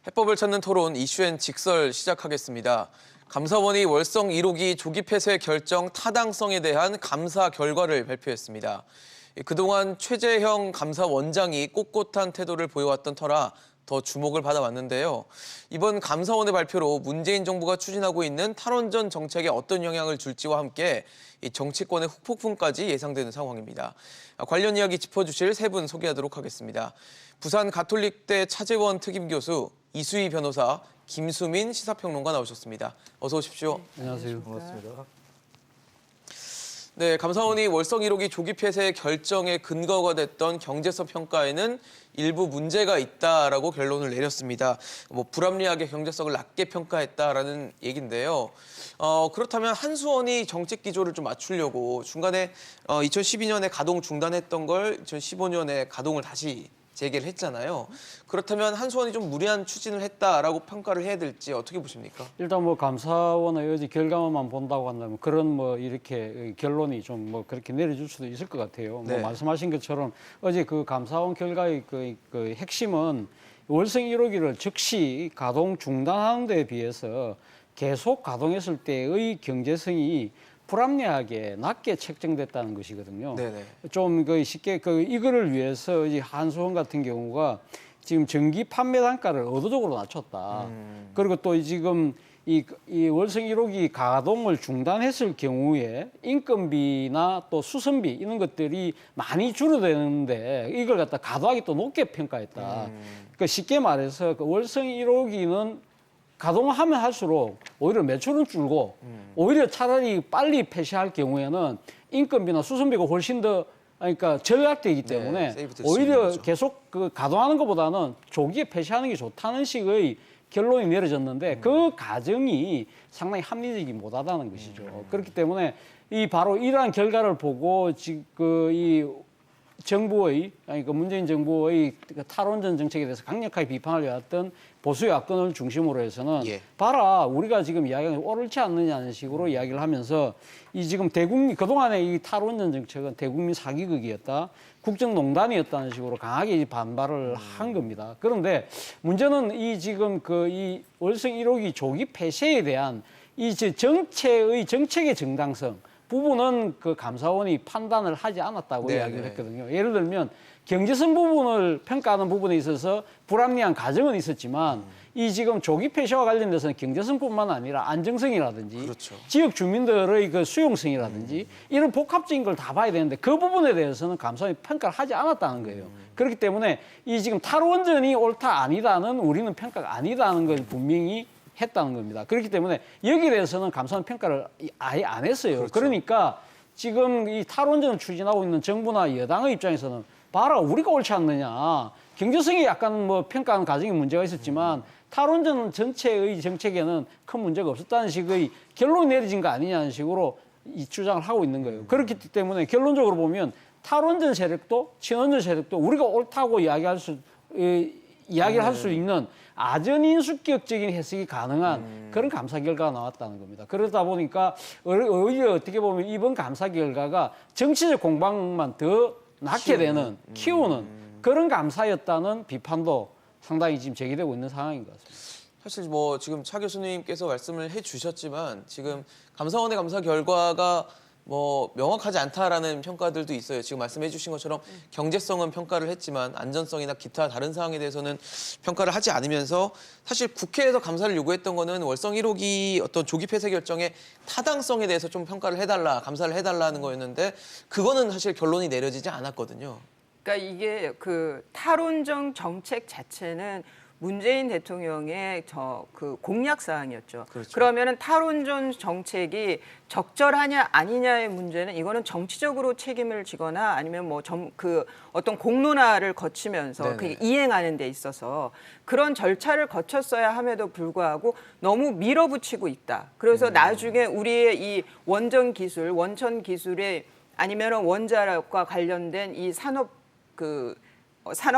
해법을 찾는 토론 이슈엔 직설 시작하겠습니다. 감사원이 월성 1호기 조기 폐쇄 결정 타당성에 대한 감사 결과를 발표했습니다. 그동안 최재형 감사원장이 꼿꼿한 태도를 보여왔던 터라 더 주목을 받아왔는데요. 이번 감사원의 발표로 문재인 정부가 추진하고 있는 탈원전 정책에 어떤 영향을 줄지와 함께 이 정치권의 후폭풍까지 예상되는 상황입니다. 관련 이야기 짚어주실 세 분 소개하도록 하겠습니다. 부산 가톨릭대 차재원 특임교수, 이수희 변호사, 김수민 시사평론가 나오셨습니다. 어서 오십시오. 안녕하세요. 반갑습니다. 네, 감사원이 월성 1호기 조기 폐쇄 결정의 근거가 됐던 경제성 평가에는 일부 문제가 있다라고 결론을 내렸습니다. 불합리하게 경제성을 낮게 평가했다라는 얘긴데요. 그렇다면 한수원이 정책 기조를 좀 맞추려고 중간에 2012년에 가동 중단했던 걸 2015년에 가동을 다시 재개를 했잖아요. 그렇다면 한수원이 좀 무리한 추진을 했다라고 평가를 해야 될지 어떻게 보십니까? 일단 감사원의 어제 결과만 본다고 한다면 그런 이렇게 결론이 좀 그렇게 내려줄 수도 있을 것 같아요. 네. 말씀하신 것처럼 어제 그 감사원 결과의 그 핵심은 월성 1호기를 즉시 가동 중단하는 데에 비해서 계속 가동했을 때의 경제성이 불합리하게 낮게 책정됐다는 것이거든요. 네네. 좀 쉽게 이거를 위해서 이제 한수원 같은 경우가 지금 전기 판매 단가를 의도적으로 낮췄다. 그리고 또 지금 이 월성 1호기 가동을 중단했을 경우에 인건비나 또 수선비 이런 것들이 많이 줄어드는데 이걸 갖다 과도하게 또 높게 평가했다. 쉽게 말해서 월성 1호기는 가동하면 할수록 오히려 매출은 줄고 오히려 차라리 빨리 폐쇄할 경우에는 인건비나 수선비가 훨씬 더 절약되기 때문에 오히려 계속 가동하는 것보다는 조기에 폐쇄하는 게 좋다는 식의 결론이 내려졌는데 그 과정이 상당히 합리적이 못하다는 것이죠. 그렇기 때문에 바로 이러한 결과를 보고 지금 이 정부의 문재인 정부의 탈원전 정책에 대해서 강력하게 비판을 해왔던 보수 야권을 중심으로 해서는 봐라 우리가 지금 이야기하는 게 옳지 않느냐는 식으로 이야기를 하면서 이 지금 그동안의 이 탈원전 정책은 대국민 사기극이었다, 국정농단이었다는 식으로 강하게 반발을 한 겁니다. 그런데 문제는 이 지금 이 월성 1호기 조기 폐쇄에 대한 이 정책의 정당성 부분은 감사원이 판단을 하지 않았다고 이야기를 했거든요. 예를 들면 경제성 부분을 평가하는 부분에 있어서 불합리한 가정은 있었지만 이 지금 조기 폐쇄와 관련돼서는 경제성뿐만 아니라 안정성이라든지 지역 주민들의 수용성이라든지 이런 복합적인 걸 다 봐야 되는데 그 부분에 대해서는 감사원이 평가를 하지 않았다는 거예요. 그렇기 때문에 이 지금 탈원전이 옳다 아니다는 우리는 평가가 아니다는 걸 분명히 했다는 겁니다. 그렇기 때문에 여기에 대해서는 감사원 평가를 아예 안 했어요. 그러니까 지금 이 탈원전을 추진하고 있는 정부나 여당의 입장에서는 봐라 우리가 옳지 않느냐. 경제성이 약간 평가하는 과정에 문제가 있었지만 탈원전 전체의 정책에는 큰 문제가 없었다는 식의 결론이 내려진 거 아니냐는 식으로 이 주장을 하고 있는 거예요. 그렇기 때문에 결론적으로 보면 탈원전 세력도 친원전 세력도 우리가 옳다고 이야기할 수 있는 아전인수격적인 해석이 가능한 그런 감사 결과가 나왔다는 겁니다. 그러다 보니까 오히려 어떻게 보면 이번 감사 결과가 정치적 공방만 더 낳게 되는, 키우는 그런 감사였다는 비판도 상당히 지금 제기되고 있는 상황인 것 같습니다. 사실 지금 차 교수님께서 말씀을 해주셨지만 지금 감사원의 감사 결과가 명확하지 않다라는 평가들도 있어요. 지금 말씀해 주신 것처럼 경제성은 평가를 했지만 안전성이나 기타 다른 사항에 대해서는 평가를 하지 않으면서 사실 국회에서 감사를 요구했던 거는 월성 1호기 어떤 조기 폐쇄 결정의 타당성에 대해서 좀 평가를 해달라, 감사를 해달라는 거였는데 그거는 사실 결론이 내려지지 않았거든요. 그러니까 이게 탈원전 정책 자체는 문재인 대통령의 공약 사항이었죠. 그러면은 탈원전 정책이 적절하냐 아니냐의 문제는 이거는 정치적으로 책임을 지거나 아니면 어떤 공론화를 거치면서 이행하는 데 있어서 그런 절차를 거쳤어야 함에도 불구하고 너무 밀어붙이고 있다. 그래서 나중에 우리의 이 원전 기술에 아니면 원자력과 관련된 이 산업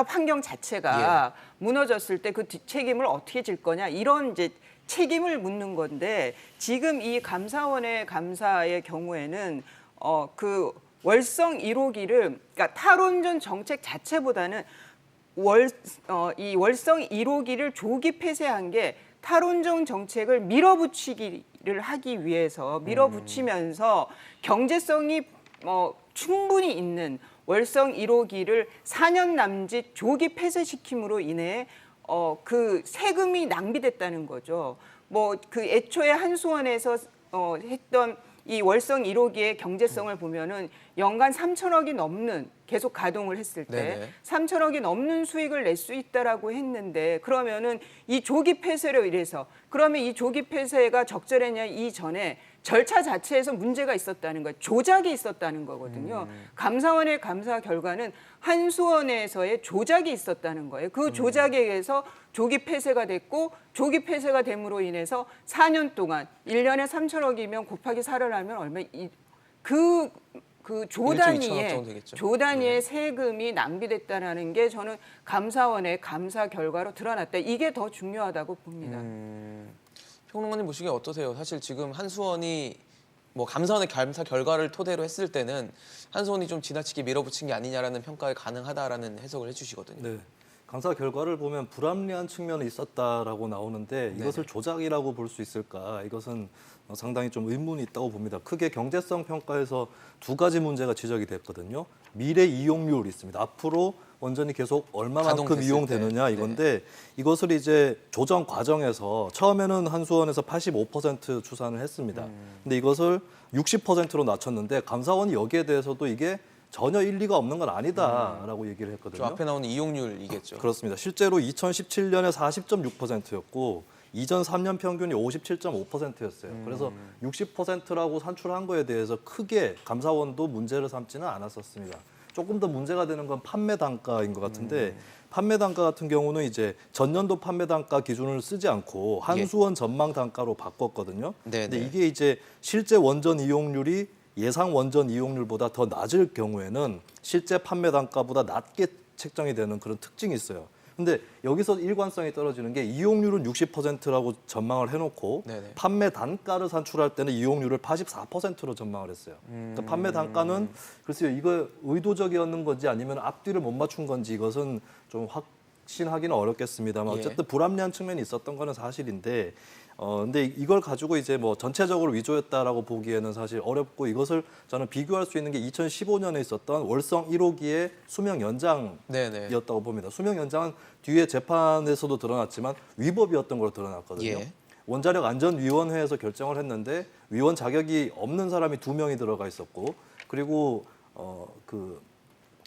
환경 자체가 무너졌을 때 그 뒷책임을 어떻게 질 거냐 이런 이제 책임을 묻는 건데 지금 이 감사원의 감사의 경우에는 월성 1호기를 그러니까 탈원전 정책 자체보다는 이 월성 1호기를 조기 폐쇄한 게 탈원전 정책을 밀어붙이기를 하기 위해서 밀어붙이면서 경제성이 충분히 있는 월성 1호기를 4년 남짓 조기 폐쇄시킴으로 인해 그 세금이 낭비됐다는 거죠. 뭐 그 애초에 한수원에서 했던 이 월성 1호기의 경제성을 보면은 연간 3천억이 넘는 계속 가동을 했을 때 네네. 3천억이 넘는 수익을 낼 수 있다라고 했는데 그러면은 이 조기 폐쇄로 인해서 그러면 이 조기 폐쇄가 적절했냐 이전에 절차 자체에서 문제가 있었다는 거예요. 조작이 있었다는 거거든요. 감사원의 감사 결과는 한수원에서의 조작이 있었다는 거예요. 그 조작에 의해서 조기 폐쇄가 됐고 조기 폐쇄가 됨으로 인해서 4년 동안 1년에 3천억이면 곱하기 4를 하면 얼마 그 조 1조 2천억 단위의 정도 되겠죠. 조 단위의 세금이 낭비됐다라는 게 저는 감사원의 감사 결과로 드러났다. 이게 더 중요하다고 봅니다. 평론가님 보시기에 어떠세요? 사실 지금 한수원이 뭐 감사원의 감사 결과를 토대로 했을 때는 한수원이 좀 지나치게 밀어붙인 게 아니냐라는 평가가 가능하다라는 해석을 해주시거든요. 네. 감사 결과를 보면 불합리한 측면이 있었다라고 나오는데 이것을 조작이라고 볼 수 있을까? 이것은 상당히 좀 의문이 있다고 봅니다. 크게 경제성 평가에서 두 가지 문제가 지적이 됐거든요. 미래 이용률이 있습니다. 앞으로 원전이 계속 얼마만큼 가동됐을 이용되느냐 때. 이건데 이것을 이제 조정 과정에서 처음에는 한수원에서 85% 추산을 했습니다. 근데 이것을 60%로 낮췄는데 감사원이 여기에 대해서도 이게 전혀 일리가 없는 건 아니다라고 얘기를 했거든요. 저 앞에 나오는 이용률이겠죠. 그렇습니다. 실제로 2017년에 40.6%였고 이전 3년 평균이 57.5%였어요. 그래서 60%라고 산출한 거에 대해서 크게 감사원도 문제를 삼지는 않았었습니다. 조금 더 문제가 되는 건 판매 단가인 것 같은데 판매 단가 같은 경우는 이제 전년도 판매 단가 기준을 쓰지 않고 한수원 전망 단가로 바꿨거든요. 네네. 근데 이게 이제 실제 원전 이용률이 예상 원전 이용률보다 더 낮을 경우에는 실제 판매 단가보다 낮게 책정이 되는 그런 특징이 있어요. 근데 여기서 일관성이 떨어지는 게 이용률은 60%라고 전망을 해놓고 네네. 판매 단가를 산출할 때는 이용률을 84%로 전망을 했어요. 그러니까 판매 단가는 글쎄요 이거 의도적이었는 건지 아니면 앞뒤를 못 맞춘 건지 이것은 좀 확신하기는 어렵겠습니다만 예. 어쨌든 불합리한 측면이 있었던 거는 사실인데 근데 이걸 가지고 이제 뭐 전체적으로 위조했다라고 보기에는 사실 어렵고 이것을 저는 비교할 수 있는 게 2015년에 있었던 월성 1호기의 수명 연장이었다고 네네. 봅니다. 수명 연장은 뒤에 재판에서도 드러났지만 위법이었던 걸로 드러났거든요. 예. 원자력 안전위원회에서 결정을 했는데 위원 자격이 없는 사람이 2명이 들어가 있었고 그리고 그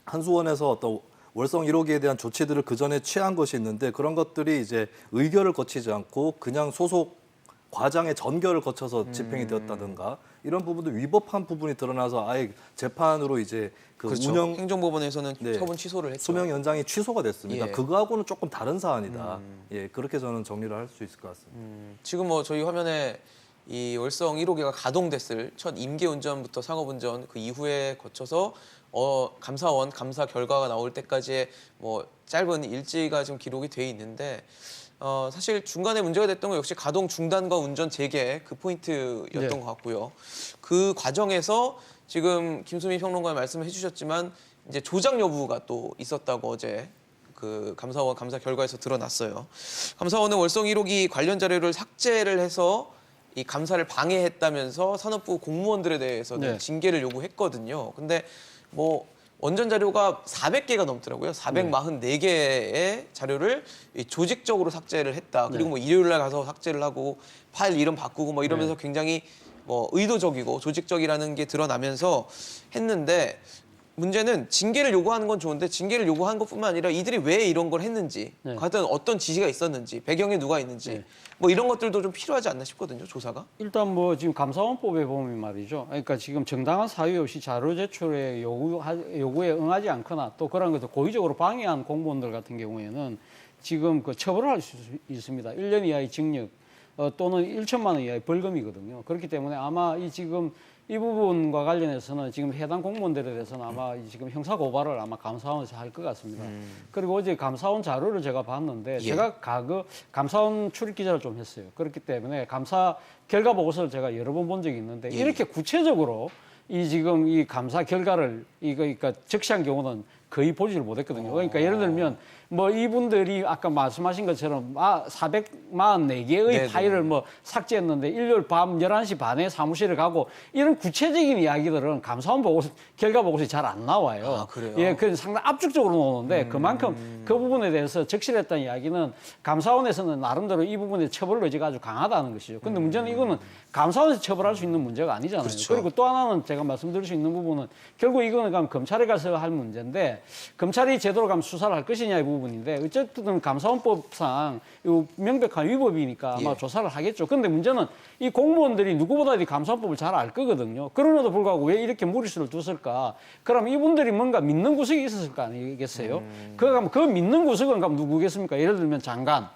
한수원에서 어떤 월성 1호기에 대한 조치들을 그 전에 취한 것이 있는데 그런 것들이 이제 의결을 거치지 않고 그냥 소속 과장의 전결을 거쳐서 집행이 되었다든가 이런 부분도 위법한 부분이 드러나서 아예 재판으로 이제 그 그렇죠. 운영 행정법원에서는 네. 처분 취소를 했죠. 수명 연장이 취소가 됐습니다. 예. 그거하고는 조금 다른 사안이다. 예, 그렇게 저는 정리를 할 수 있을 것 같습니다. 지금 뭐 저희 화면에 이 월성 1호기가 가동됐을 첫 임기 운전부터 상업 운전 그 이후에 거쳐서 감사원 감사 결과가 나올 때까지의 뭐 짧은 일지가 지금 기록이 돼 있는데 사실 중간에 문제가 됐던 건 역시 가동 중단과 운전 재개 그 포인트였던 네. 것 같고요. 그 과정에서 지금 김수미 평론가 말씀을 해주셨지만 이제 조작 여부가 또 있었다고 어제 그 감사원 감사 결과에서 드러났어요. 감사원은 월성 1호기 관련 자료를 삭제를 해서 이 감사를 방해했다면서 산업부 공무원들에 대해서는 네. 징계를 요구했거든요. 근데 뭐 원전 자료가 400개가 넘더라고요. 444개의 자료를 이 조직적으로 삭제를 했다. 그리고 뭐 일요일 날 가서 삭제를 하고 파일 이름 바꾸고 뭐 이러면서 굉장히 뭐 의도적이고 조직적이라는 게 드러나면서 했는데 문제는 징계를 요구하는 건 좋은데 징계를 요구한 것뿐만 아니라 이들이 왜 이런 걸 했는지, 네. 과연 어떤 지시가 있었는지, 배경에 누가 있는지 네. 뭐 이런 것들도 좀 필요하지 않나 싶거든요, 조사가. 일단 뭐 지금 감사원법에 보면 말이죠. 그러니까 지금 정당한 사유 없이 자료 제출의 요구에 응하지 않거나 또 그런 것을 고의적으로 방해한 공무원들 같은 경우에는 지금 그 처벌을 할 수 있습니다. 1년 이하의 징역 또는 1천만 원 이하의 벌금이거든요. 그렇기 때문에 아마 지금 이 부분과 관련해서는 지금 해당 공무원들에 대해서는 아마 지금 형사 고발을 아마 감사원에서 할 것 같습니다. 그리고 어제 감사원 자료를 제가 봤는데 예. 제가 감사원 출입 기자를 좀 했어요. 그렇기 때문에 감사 결과 보고서를 제가 여러 번 본 적이 있는데 예. 이렇게 구체적으로 지금 이 감사 결과를 그러니까 적시한 경우는 거의 보지를 못했거든요. 그러니까 예를 들면 뭐 이분들이 아까 말씀하신 것처럼 444개의 네네. 파일을 뭐 삭제했는데 일요일 밤 11시 반에 사무실에 가고 이런 구체적인 이야기들은 감사원 보고서 결과 보고서에 잘 안 나와요. 아, 그래요? 예, 그 상당히 압축적으로 나오는데 그만큼 그 부분에 대해서 적실했다는 이야기는 감사원에서는 나름대로 이 부분에 처벌 의지가 아주 강하다는 것이죠. 근데 문제는 이거는 감사원에서 처벌할 수 있는 문제가 아니잖아요. 그렇죠. 그리고 또 하나는 제가 말씀드릴 수 있는 부분은 결국 이거는 그럼 검찰에 가서 할 문제인데 검찰이 제대로 가면 수사를 할 것이냐의 부분인데 어쨌든 감사원법상 이 명백한 위법이니까 아마 예. 조사를 하겠죠. 근데 문제는 이 공무원들이 누구보다 이 감사원법을 잘 알 거거든요. 그럼에도 불구하고 왜 이렇게 무리수를 뒀을까? 그럼 이분들이 뭔가 믿는 구석이 있었을 거 아니겠어요? 그 믿는 구석은 그럼 누구겠습니까? 예를 들면 장관,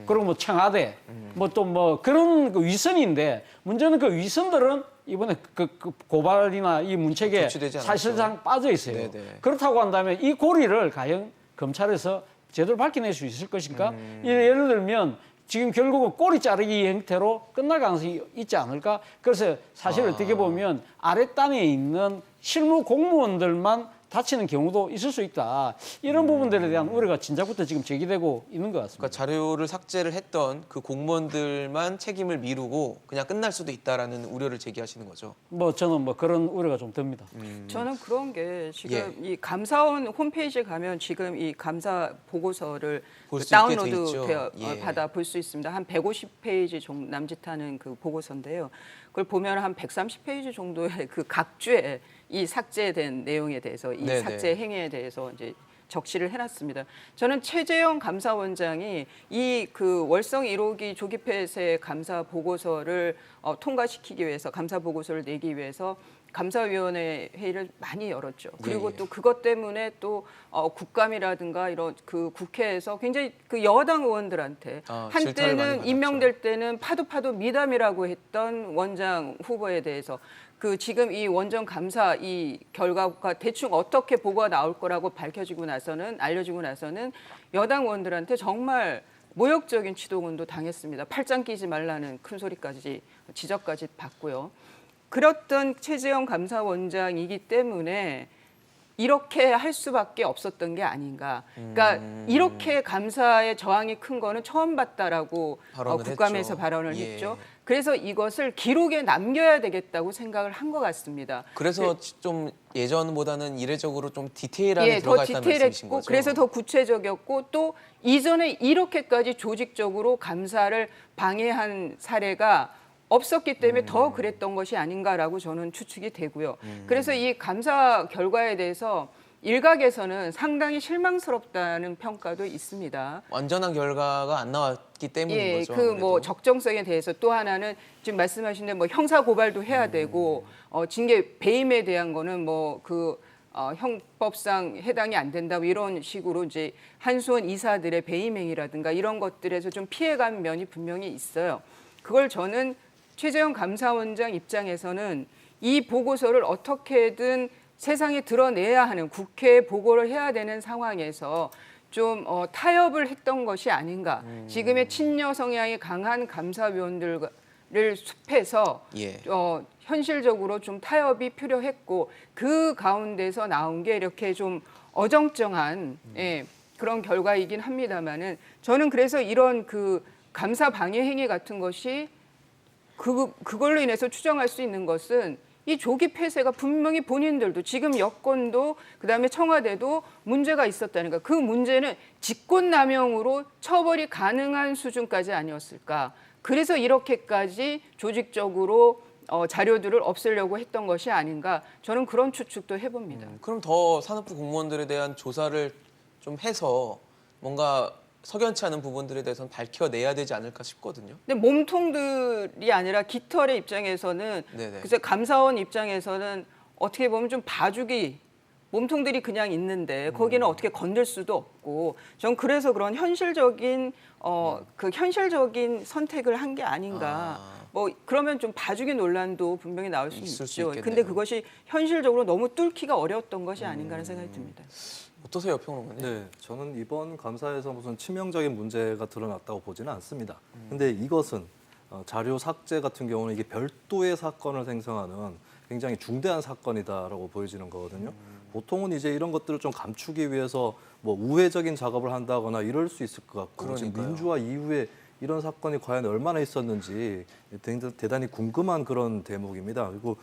그리고 뭐 청와대, 뭐 또 뭐 그런 그 위선인데 문제는 그 위선들은 이번에 그 고발이나 이 문책에 조치되지 않았죠. 사실상 빠져 있어요. 네네. 그렇다고 한다면 이 고리를 과연 검찰에서 제대로 밝혀낼 수 있을 것인가? 예를 들면 지금 결국은 꼬리 자르기 형태로 끝날 가능성이 있지 않을까? 그래서 사실 어떻게 보면 아랫단에 있는 실무 공무원들만 다치는 경우도 있을 수 있다. 이런 부분들에 대한 우려가 진작부터 지금 제기되고 있는 것 같습니다. 그러니까 자료를 삭제를 했던 그 공무원들만 책임을 미루고 그냥 끝날 수도 있다라는 우려를 제기하시는 거죠. 뭐 저는 뭐 그런 우려가 좀 듭니다. 저는 그런 게 지금 예. 이 감사원 홈페이지에 가면 지금 이 감사 보고서를 볼수 있게 돼 다운로드 있죠. 되어 예. 받아 볼 수 있습니다. 한 150페이지 정도 남짓하는 그 보고서인데요. 그걸 보면 한 130페이지 정도의 그 각주의 이 삭제된 내용에 대해서 이 네네. 삭제 행위에 대해서 이제 적시를 해놨습니다. 저는 최재형 감사원장이 이 그 월성 1호기 조기 폐쇄 감사 보고서를 통과시키기 위해서 감사 보고서를 내기 위해서 감사위원회 회의를 많이 열었죠. 그리고 예. 또 그것 때문에 또 국감이라든가 이런 그 국회에서 굉장히 그 여당 의원들한테 질타를 많이 한때는 받았죠. 임명될 때는 파도 미담이라고 했던 원장 후보에 대해서 그 지금 이 원전 감사 이 결과가 대충 어떻게 보고가 나올 거라고 알려지고 나서는 여당 의원들한테 정말 모욕적인 치도군도 당했습니다. 팔짱 끼지 말라는 큰 소리까지 지적까지 받고요. 그랬던 최재형 감사원장이기 때문에 이렇게 할 수밖에 없었던 게 아닌가. 그러니까 이렇게 감사의 저항이 큰 거는 처음 봤다라고 발언을 국감에서 했죠. 발언을 예. 했죠. 그래서 이것을 기록에 남겨야 되겠다고 생각을 한 것 같습니다. 그래서 좀 예전보다는 이례적으로 좀 디테일하게 예, 더 들어가 있다는 말씀이신 디테일했고 거죠. 그래서 더 구체적이었고 또 이전에 이렇게까지 조직적으로 감사를 방해한 사례가 없었기 때문에 더 그랬던 것이 아닌가라고 저는 추측이 되고요. 그래서 이 감사 결과에 대해서 일각에서는 상당히 실망스럽다는 평가도 있습니다. 완전한 결과가 안 나왔기 때문인 예, 거죠. 그 뭐 아무래도. 적정성에 대해서 또 하나는 지금 말씀하신 대로 뭐 형사 고발도 해야 되고 징계 배임에 대한 거는 뭐 그 형법상 해당이 안 된다 뭐 이런 식으로 이제 한수원 이사들의 배임 행위라든가 이런 것들에서 좀 피해간 면이 분명히 있어요. 그걸 저는 최재형 감사원장 입장에서는 이 보고서를 어떻게든 세상에 드러내야 하는 국회에 보고를 해야 되는 상황에서 좀 타협을 했던 것이 아닌가. 지금의 친여 성향이 강한 감사위원들을 숲에서 예. 현실적으로 좀 타협이 필요했고 그 가운데서 나온 게 이렇게 좀 어정쩡한 그런 결과이긴 합니다만은 저는 그래서 이런 그 감사 방해 행위 같은 것이 그걸로 인해서 추정할 수 있는 것은 이 조기 폐쇄가 분명히 본인들도 지금 여권도 그다음에 청와대도 문제가 있었다는 거. 그 문제는 직권남용으로 처벌이 가능한 수준까지 아니었을까. 그래서 이렇게까지 조직적으로 자료들을 없애려고 했던 것이 아닌가. 저는 그런 추측도 해봅니다. 그럼 더 산업부 공무원들에 대한 조사를 좀 해서 뭔가 석연치 않은 부분들에 대해서는 밝혀내야 되지 않을까 싶거든요. 근데 몸통들이 아니라 깃털의 입장에서는 네네. 그래서 감사원 입장에서는 어떻게 보면 좀 봐주기 몸통들이 그냥 있는데 거기는 어떻게 건들 수도 없고 전 그래서 그런 현실적인 그 현실적인 선택을 한 게 아닌가. 뭐 그러면 좀 봐주기 논란도 분명히 나올 수 있을 수 있죠. 있겠네요. 근데 그것이 현실적으로 너무 뚫기가 어려웠던 것이 아닌가라는 생각이 듭니다. 어떠세요, 평론가님? 네, 저는 이번 감사에서 무슨 치명적인 문제가 드러났다고 보지는 않습니다. 근데 이것은 자료 삭제 같은 경우는 이게 별도의 사건을 생성하는 굉장히 중대한 사건이다라고 보여지는 거거든요. 보통은 이제 이런 것들을 좀 감추기 위해서 뭐 우회적인 작업을 한다거나 이럴 수 있을 것 같고 지금 그러니까요. 민주화 이후에 이런 사건이 과연 얼마나 있었는지 대단히 궁금한 그런 대목입니다. 그리고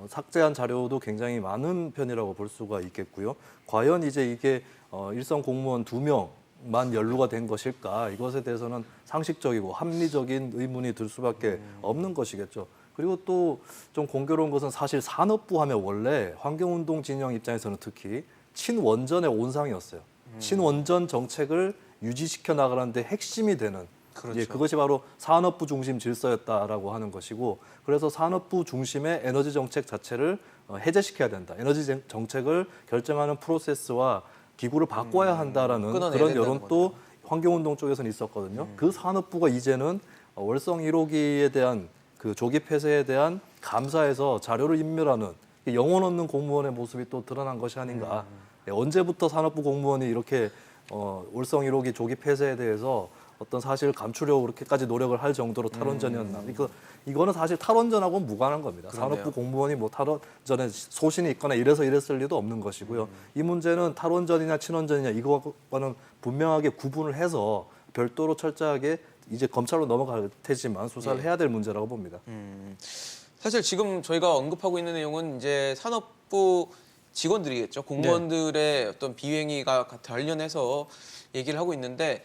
삭제한 자료도 굉장히 많은 편이라고 볼 수가 있겠고요. 과연 이제 이게 일선 공무원 2명만 연루가 된 것일까? 이것에 대해서는 상식적이고 합리적인 의문이 들 수밖에 없는 것이겠죠. 그리고 또 좀 공교로운 것은 사실 산업부 하면 원래 환경운동 진영 입장에서는 특히 친원전의 온상이었어요. 친원전 정책을 유지시켜 나가는데 핵심이 되는 그렇죠. 예, 그것이 바로 산업부 중심 질서였다라고 하는 것이고 그래서 산업부 중심의 에너지 정책 자체를 해제시켜야 된다. 에너지 정책을 결정하는 프로세스와 기구를 바꿔야 한다라는 끊어내야 그런 된다는 여론도 환경운동 쪽에서는 있었거든요. 그 산업부가 이제는 월성 1호기에 대한 그 조기 폐쇄에 대한 감사에서 자료를 인멸하는 영혼 없는 공무원의 모습이 또 드러난 것이 아닌가. 예, 언제부터 산업부 공무원이 이렇게 월성 1호기 조기 폐쇄에 대해서 어떤 사실을 감추려고 그렇게까지 노력을 할 정도로 탈원전이었나. 이거는 사실 탈원전하고는 무관한 겁니다. 그러네요. 산업부 공무원이 뭐 탈원전에 소신이 있거나 이래서 이랬을 리도 없는 것이고요. 이 문제는 탈원전이냐 친원전이냐 이거와는 분명하게 구분을 해서 별도로 철저하게 이제 검찰로 넘어갈 테지만 수사를 예. 해야 될 문제라고 봅니다. 사실 지금 저희가 언급하고 있는 내용은 이제 산업부 직원들이겠죠. 공무원들의 어떤 비행위가 관련해서 얘기를 하고 있는데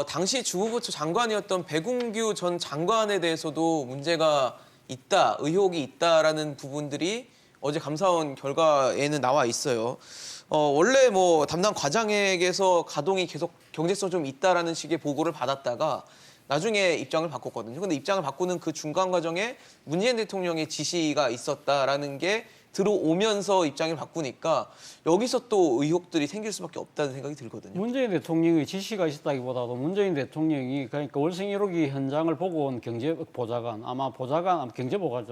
당시 주무부처 장관이었던 배궁규 전 장관에 대해서도 문제가 있다, 의혹이 있다라는 부분들이 어제 감사원 결과에는 나와 있어요. 원래 뭐 담당 과장에게서 가동이 계속 경제성 좀 있다라는 식의 보고를 받았다가 나중에 입장을 바꿨거든요. 근데 입장을 바꾸는 그 중간 과정에 문재인 대통령의 지시가 있었다라는 게 들어오면서 입장을 바꾸니까 여기서 또 의혹들이 생길 수밖에 없다는 생각이 들거든요. 문재인 대통령의 지시가 있었다기보다도 문재인 대통령이 그러니까 월성 1호기 현장을 보고 온 경제보좌관 아마 경제보좌관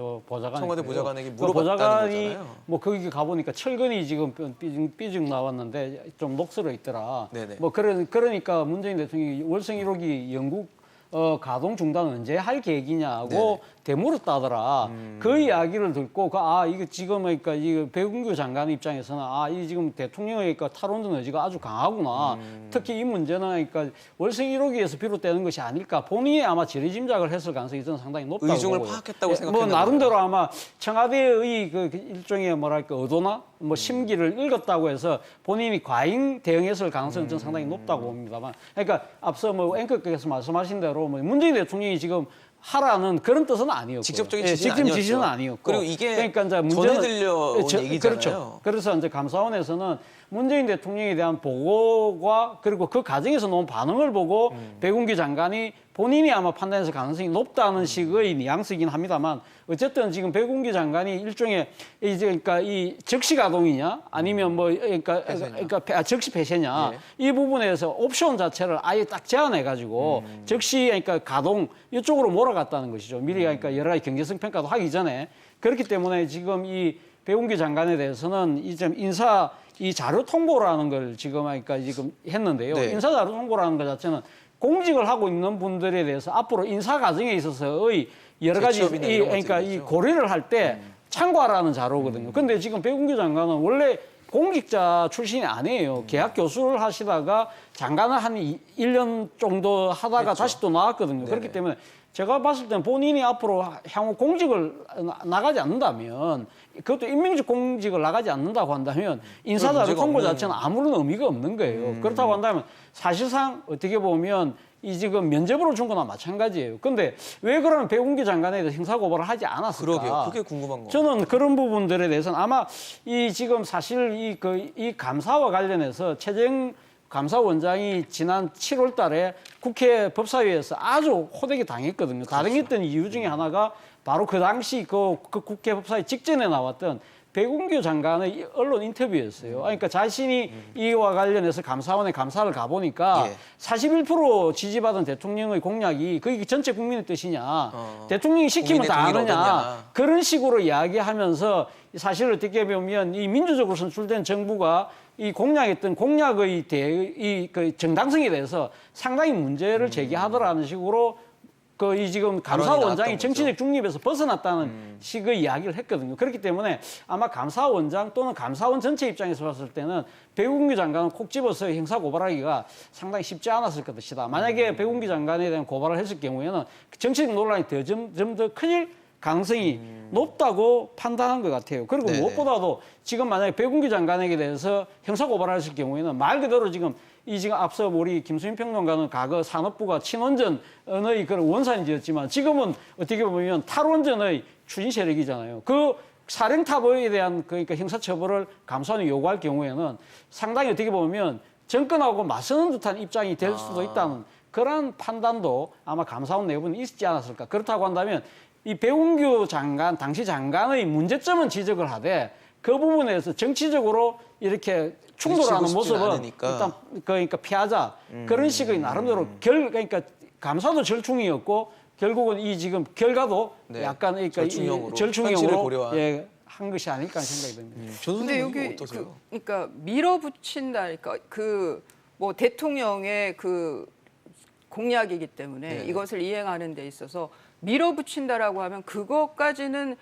청와대 보좌관에게 그 물어봤다는 보좌관이 거잖아요. 뭐 거기 가보니까 철근이 지금 삐죽 나왔는데 좀 녹슬어 있더라. 네네. 뭐 그러니까 문재인 대통령이 월성 1호기 영국 가동 중단 언제 할 계획이냐고 네네. 되물었다더라. 그 이야기를 듣고 이거 지금 그러니까 이 배궁규 장관 입장에서는 이 지금 대통령의 탈원전 의지가 아주 강하구나. 특히 이 문제는 그러니까 월성 1호기에서 비롯되는 것이 아닐까. 본인이 아마 지리짐작을 했을 가능성이 저는 상당히 높다고 의중을 보고요. 파악했다고 뭐 생각했나 나름대로 아마 청와대의 그 일종의 뭐랄까 의도나 뭐 심기를 읽었다고 해서 본인이 과잉 대응했을 가능성은 저는 상당히 높다고 봅니다만. 그러니까 앞서 뭐 앵커께서 말씀하신 대로 뭐 문재인 대통령이 지금 하라는 그런 뜻은 아니었고 직접적인 지시는 아니었죠. 그리고 이게 그러니까 이제 전해 들려온 얘기잖아요. 그렇죠. 그래서 이제 감사원에서는 문재인 대통령에 대한 보고와 그리고 그 과정에서 놓은 반응을 보고 배궁규 장관이 본인이 아마 판단해서 가능성이 높다는 식의 뉘앙스이긴 합니다만 어쨌든 지금 배궁규 장관이 일종의 이제 그러니까 이 적시 가동이냐 아니면 뭐 그러니까 적시 폐쇄냐 예. 이 부분에서 옵션 자체를 아예 딱 제한해 가지고 적시 그러니까 가동 이쪽으로 몰아갔다는 것이죠. 미리 그러니까 여러 가지 경제성 평가도 하기 전에 그렇기 때문에 지금 이 배궁규 장관에 대해서는 이제 인사 이 자료 통보라는 걸 지금 했는데요. 네. 인사 자료 통보라는 것 자체는 공직을 하고 있는 분들에 대해서 앞으로 인사 과정에 있어서의 여러 가지 재취업이나 이런 그러니까 이 것들이겠죠. 고려를 할 때 참고하라는 자료거든요. 근데 지금 배궁규 장관은 원래 공직자 출신이 아니에요. 계약 교수를 하시다가 장관을 한 1년 정도 하다가 그렇죠. 다시 또 나왔거든요. 네네. 그렇기 때문에 제가 봤을 때는 본인이 앞으로 향후 공직을 나가지 않는다면 그것도 임명직 공직을 나가지 않는다고 한다면 인사자료 문제가 통보 없는- 자체는 아무런 의미가 없는 거예요. 그렇다고 한다면 사실상 어떻게 보면 이 지금 면접으로 준 거나 마찬가지예요. 근데 왜 그러면 배궁규 장관에 대해서 형사고발을 하지 않았을까? 그러게요. 그게 궁금한 거. 저는 그런 부분들에 대해서는 아마 이 지금 사실 이 감사와 관련해서 최재형 감사원장이 지난 7월 달에 국회 법사위에서 아주 호되게 당했거든요. 당했던 이유 중에 하나가 바로 그 당시 그 국회 법사위 직전에 나왔던 배궁규 장관의 언론 인터뷰였어요. 그러니까 자신이 이와 관련해서 감사원에 감사를 가보니까 예. 41% 지지받은 대통령의 공약이 그게 전체 국민의 뜻이냐. 대통령이 시키면 국민의 다 동의를 하느냐. 얻었냐. 그런 식으로 이야기하면서 사실 어떻게 보면 이 민주적으로 선출된 정부가 이 공약했던 공약의 그 정당성에 대해서 상당히 문제를 제기하더라는 식으로 이 지금 발언이 감사원장이 나왔던 정치적 중립에서 벗어났다는 식의 이야기를 했거든요. 그렇기 때문에 아마 감사원장 또는 감사원 전체 입장에서 봤을 때는 백운규 장관은 콕 집어서 형사 고발하기가 상당히 쉽지 않았을 것이다. 만약에 백운규 장관에 대한 고발을 했을 경우에는 정치적 논란이 좀 더 커질 가능성이 높다고 판단한 것 같아요. 그리고 네네. 무엇보다도 지금 만약에 백운규 장관에게 대해서 형사 고발을 했을 경우에는 말 그대로 지금 앞서 우리 김수민 평론가는 과거 산업부가 친원전의 그런 원산지였지만 지금은 어떻게 보면 탈원전의 추진 세력이잖아요. 그 사령탑에 대한 그러니까 형사처벌을 감사원이 요구할 경우에는 상당히 어떻게 보면 정권하고 맞서는 듯한 입장이 될 수도 있다는 그런 판단도 아마 감사원 내부는 있지 않았을까. 그렇다고 한다면 이 백운규 장관, 당시 장관의 문제점은 지적을 하되 그 부분에서 정치적으로 이렇게 충돌하는 부딪히고 싶지는 모습은 않으니까. 일단 그러니까 피하자. 그런 식의 나름대로 그러니까 감사도 절충이었고 결국은 이 지금 결과도 네. 약간 그러니까 절충형으로, 절충형으로 현실을 고려한. 예, 한 것이 아닐까 하는 생각이 듭니다. 전 근데 선생님 여기 어떠세요? 그러니까 밀어붙인다. 그러니까 그 뭐 대통령의 그 공약이기 때문에 네네. 이것을 이행하는 데 있어서 밀어붙인다라고 하면 그것까지는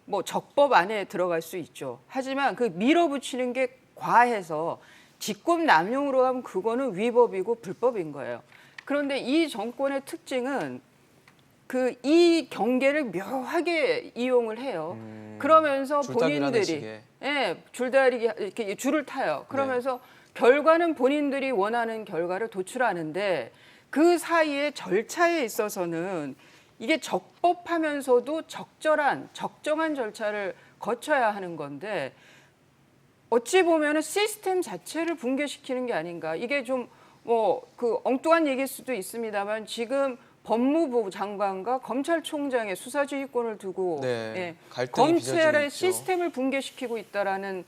뭐 적법 안에 들어갈 수 있죠. 하지만 그 밀어붙이는 게 과해서 직권 남용으로 하면 그거는 위법이고 불법인 거예요. 그런데 이 정권의 특징은 그 이 경계를 묘하게 이용을 해요. 그러면서 줄타기라는 본인들이 식의. 줄다리기 이렇게 줄을 타요. 그러면서 결과는 본인들이 원하는 결과를 도출하는데 그 사이에 절차에 있어서는 이게 적법하면서도 적정한 절차를 거쳐야 하는 건데 어찌 보면은 시스템 자체를 붕괴시키는 게 아닌가. 이게 좀 뭐 그 엉뚱한 얘기일 수도 있습니다만 지금 법무부 장관과 검찰총장의 수사지휘권을 두고 네, 갈등이 빚어지고 검찰의 있죠. 시스템을 붕괴시키고 있다라는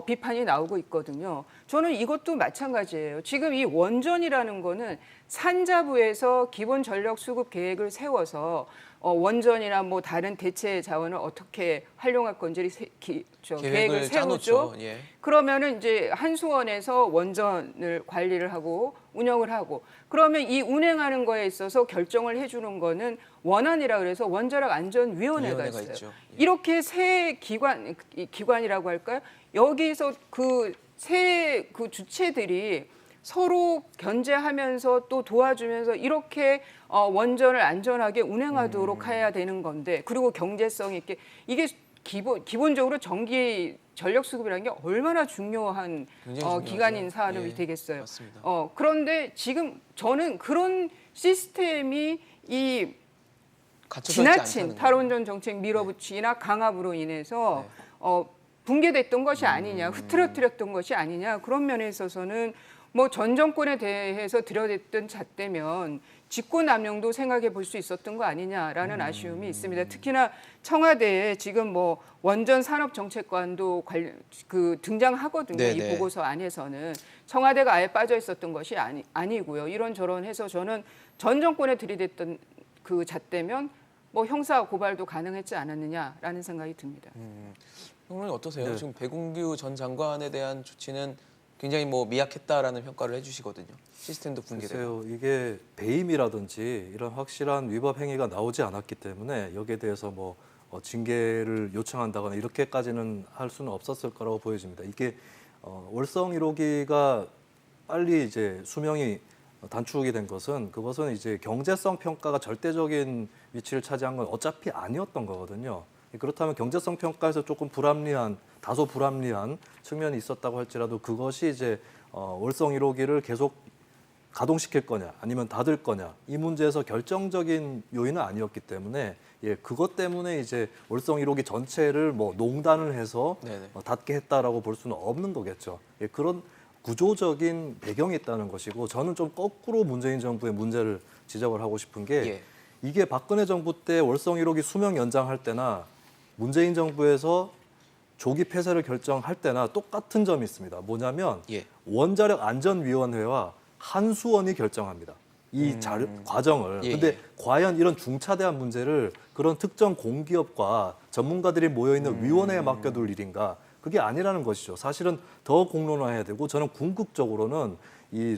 비판이 나오고 있거든요. 저는 이것도 마찬가지예요. 지금 이 원전이라는 거는 산자부에서 기본 전력 수급 계획을 세워서 원전이나 뭐 다른 대체 자원을 어떻게 활용할 건지를 계획을 세우죠. 짜놓죠. 예. 그러면은 이제 한수원에서 원전을 관리를 하고 운영을 하고 그러면 이 운행하는 거에 있어서 결정을 해주는 거는 원안이라 그래서 원자력 안전위원회가 위원회가 있어요. 있죠. 예. 이렇게 세 기관이라고 할까요? 여기서 그 세 그 주체들이 서로 견제하면서 또 도와주면서 이렇게 원전을 안전하게 운행하도록 해야 되는 건데 그리고 경제성 있게 이게 기본적으로 전기 전력 수급이라는 게 얼마나 중요한 굉장히 중요하죠. 기관인 산업이 예, 되겠어요. 맞습니다. 그런데 지금 저는 그런 시스템이 이 갖춰져 있지 지나친 않다는 탈원전 정책 밀어붙이기나 강압으로 인해서 붕괴됐던 것이 아니냐, 흐트러뜨렸던 것이 아니냐 그런 면에 있어서는 뭐 전 정권에 대해서 들여댔던 잣대면 직권남용도 생각해 볼 수 있었던 거 아니냐라는 아쉬움이 있습니다. 특히나 청와대에 지금 뭐 원전 산업정책관도 등장하거든요. 네네. 이 보고서 안에서는 청와대가 아예 빠져 있었던 것이 아니고요. 이런저런 해서 저는 전 정권에 들이댔던 그 잣대면 뭐 형사 고발도 가능했지 않았느냐라는 생각이 듭니다. 평론이 어떠세요? 네. 지금 백운규 전 장관에 대한 조치는 굉장히 뭐 미약했다라는 평가를 해주시거든요. 시스템도 붕괴되고. 글쎄요, 이게 배임이라든지 이런 확실한 위법 행위가 나오지 않았기 때문에 여기에 대해서 뭐 징계를 요청한다거나 이렇게까지는 할 수는 없었을 거라고 보여집니다. 이게 월성 1호기가 빨리 이제 수명이 단축이 된 그것은 이제 경제성 평가가 절대적인 위치를 차지한 건 어차피 아니었던 거거든요. 그렇다면 경제성 평가에서 조금 다소 불합리한 측면이 있었다고 할지라도 그것이 이제 월성 1호기를 계속 가동시킬 거냐 아니면 닫을 거냐 이 문제에서 결정적인 요인은 아니었기 때문에 그것 때문에 이제 월성 1호기 전체를 뭐 농단을 해서 네네. 닫게 했다라고 볼 수는 없는 거겠죠. 그런 구조적인 배경이 있다는 것이고 저는 좀 거꾸로 문재인 정부의 문제를 지적을 하고 싶은 게 이게 박근혜 정부 때 월성 1호기 수명 연장할 때나 문재인 정부에서 조기 폐쇄를 결정할 때나 똑같은 점이 있습니다. 뭐냐면 원자력 안전위원회와 한수원이 결정합니다. 이 과정을. 근데 과연 이런 중차대한 문제를 그런 특정 공기업과 전문가들이 모여있는 위원회에 맡겨둘 일인가? 그게 아니라는 것이죠. 사실은 더 공론화해야 되고 저는 궁극적으로는 이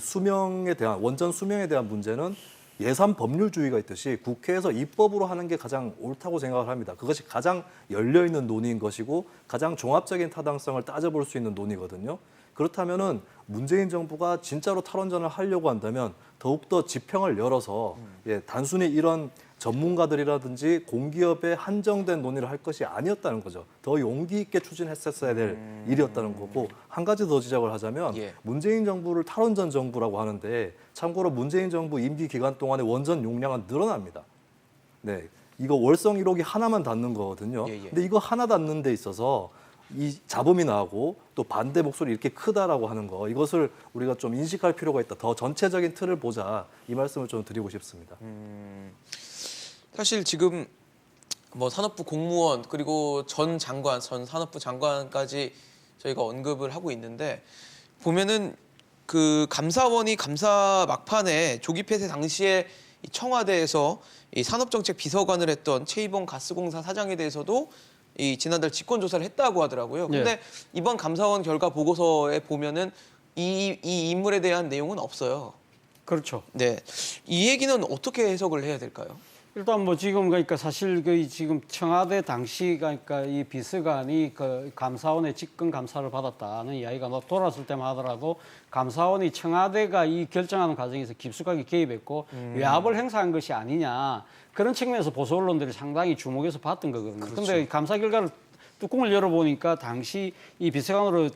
원전 수명에 대한 문제는 예산 법률주의가 있듯이 국회에서 입법으로 하는 게 가장 옳다고 생각을 합니다. 그것이 가장 열려 있는 논의인 것이고 가장 종합적인 타당성을 따져볼 수 있는 논의거든요. 그렇다면은 문재인 정부가 진짜로 탈원전을 하려고 한다면 더욱더 지평을 열어서 단순히 이런 전문가들이라든지 공기업에 한정된 논의를 할 것이 아니었다는 거죠. 더 용기 있게 추진했었어야 될 일이었다는 거고 한 가지 더 지적을 하자면 문재인 정부를 탈원전 정부라고 하는데 참고로 문재인 정부 임기 기간 동안에 원전 용량은 늘어납니다. 네, 이거 월성 1호기 하나만 닿는 거거든요. 근데 이거 하나 닿는 데 있어서 이 잡음이 나고 또 반대 목소리 이렇게 크다라고 하는 거 이것을 우리가 좀 인식할 필요가 있다. 더 전체적인 틀을 보자 이 말씀을 좀 드리고 싶습니다. 사실 지금 뭐 산업부 공무원 그리고 전 장관, 전 산업부 장관까지 저희가 언급을 하고 있는데 보면은 그 감사원이 감사 막판에 조기 폐쇄 당시에 이 청와대에서 이 산업정책 비서관을 했던 최이봉 가스공사 사장에 대해서도 이 지난달 직권 조사를 했다고 하더라고요. 근데 이번 감사원 결과 보고서에 보면은 이 인물에 대한 내용은 없어요. 그렇죠. 네, 이 얘기는 어떻게 해석을 해야 될까요? 일단 뭐 지금 그러니까 사실 그 지금 청와대 당시 그러니까 이 비서관이 그 감사원의 직권 감사를 받았다는 이야기가 돌았을 때만 하더라도 감사원이 청와대가 이 결정하는 과정에서 깊숙하게 개입했고 외압을 행사한 것이 아니냐 그런 측면에서 보수 언론들이 상당히 주목해서 봤던 거거든요. 그런데 감사 결과를 뚜껑을 열어보니까 당시 이 비서관으로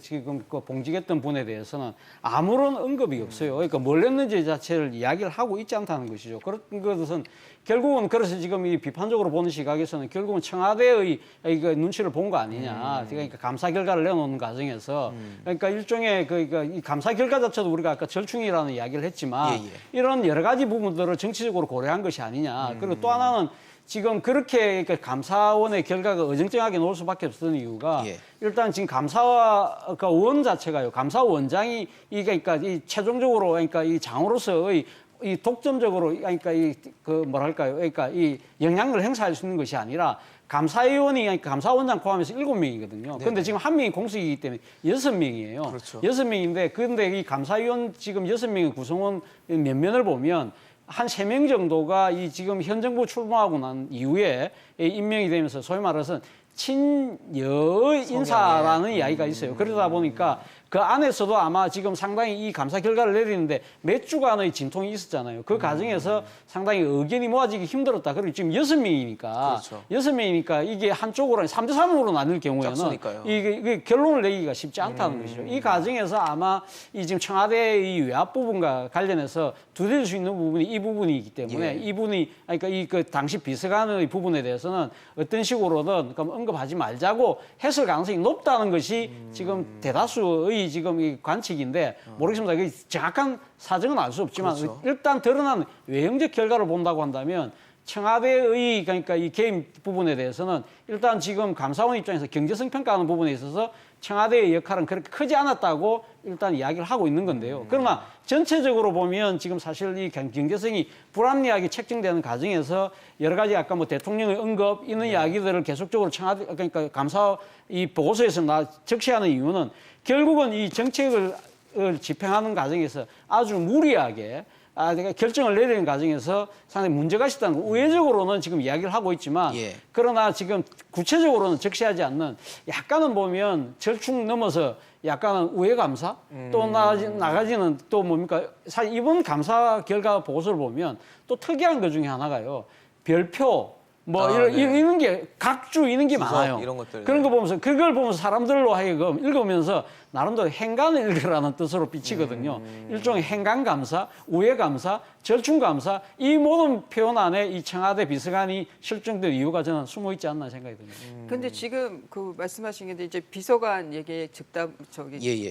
지금 봉직했던 분에 대해서는 아무런 언급이 없어요. 그러니까 뭘 했는지 자체를 이야기를 하고 있지 않다는 것이죠. 그런 것은 결국은 그래서 지금 이 비판적으로 보는 시각에서는 결국은 청와대의 눈치를 본 거 아니냐. 그러니까 감사 결과를 내놓는 과정에서 그러니까 일종의 이 감사 결과 자체도 우리가 아까 절충이라는 이야기를 했지만 이런 여러 가지 부분들을 정치적으로 고려한 것이 아니냐. 그리고 또 하나는 지금 그렇게 그러니까 감사원의 결과가 어정쩡하게 나올 수밖에 없었던 이유가 일단 지금 감사원 자체가요. 감사원장이 그러니까 이 최종적으로 그러니까 이 장으로서의 이 독점적으로 그러니까 그러니까 이 영향을 행사할 수 있는 것이 아니라 감사위원이 그러니까 감사원장 포함해서 7명이거든요. 그런데 지금 한 명이 공식이기 때문에 6명이에요. 그렇죠. 6명인데 그런데 이 감사위원 지금 6명의 구성원 면면을 보면 한 3명 정도가 이 지금 현 정부 출범하고 난 이후에 임명이 되면서 소위 말해서 친여 인사라는 이야기가 있어요. 그러다 보니까 그 안에서도 아마 지금 상당히 이 감사 결과를 내리는데 몇 주간의 진통이 있었잖아요. 그 과정에서 상당히 의견이 모아지기 힘들었다. 그리고 지금 6명이니까. 그렇죠. 6명이니까 이게 한쪽으로 3대 3으로 나눌 경우에는 짝수니까요. 이게 결론을 내기가 쉽지 않다는 것이죠. 이 과정에서 아마 이 지금 청와대의 이 외압 부분과 관련해서 두드릴 수 있는 부분이 이 부분이기 때문에 이 부분이 그러니까 그 당시 비서관의 부분에 대해서는 어떤 식으로든 언급하지 말자고 했을 가능성이 높다는 것이 지금 대다수의 지금 이 관측인데 모르겠습니다. 그 정확한 사정은 알 수 없지만 일단 드러난 외형적 결과를 본다고 한다면 청와대의 그러니까 이 개입 부분에 대해서는 일단 지금 감사원 입장에서 경제성 평가하는 부분에 있어서 청와대의 역할은 그렇게 크지 않았다고 일단 이야기를 하고 있는 건데요. 그러나 전체적으로 보면 지금 사실 이 경제성이 불합리하게 책정되는 과정에서 여러 가지 아까 뭐 대통령의 언급 이런 이야기들을 계속적으로 청와대 그러니까 감사 이 보고서에서 적시하는 이유는 결국은 이 정책을 집행하는 과정에서 아주 무리하게 그러니까 결정을 내리는 과정에서 상당히 문제가 있다는 거. 우회적으로는 지금 이야기를 하고 있지만 그러나 지금 구체적으로는 적시하지 않는 약간은 보면 절충 넘어서 약간은 우회 감사 또 나가지는 또 뭡니까 사실 이번 감사 결과 보고서를 보면 또 특이한 것 중에 하나가요. 별표 뭐 이런 게 각주 이런 게 많아요. 이런 것들. 그런 거 보면서 그걸 보면서 사람들로 하여금 읽으면서 나름대로 행간을 읽으라는 뜻으로 비치거든요. 일종의 행간 감사, 우회 감사, 절충 감사 이 모든 표현 안에 이 청와대 비서관이 실종된 이유가 저는 숨어 있지 않나 생각이 듭니다. 근데 지금 그 말씀하신 게 이제 비서관 얘기에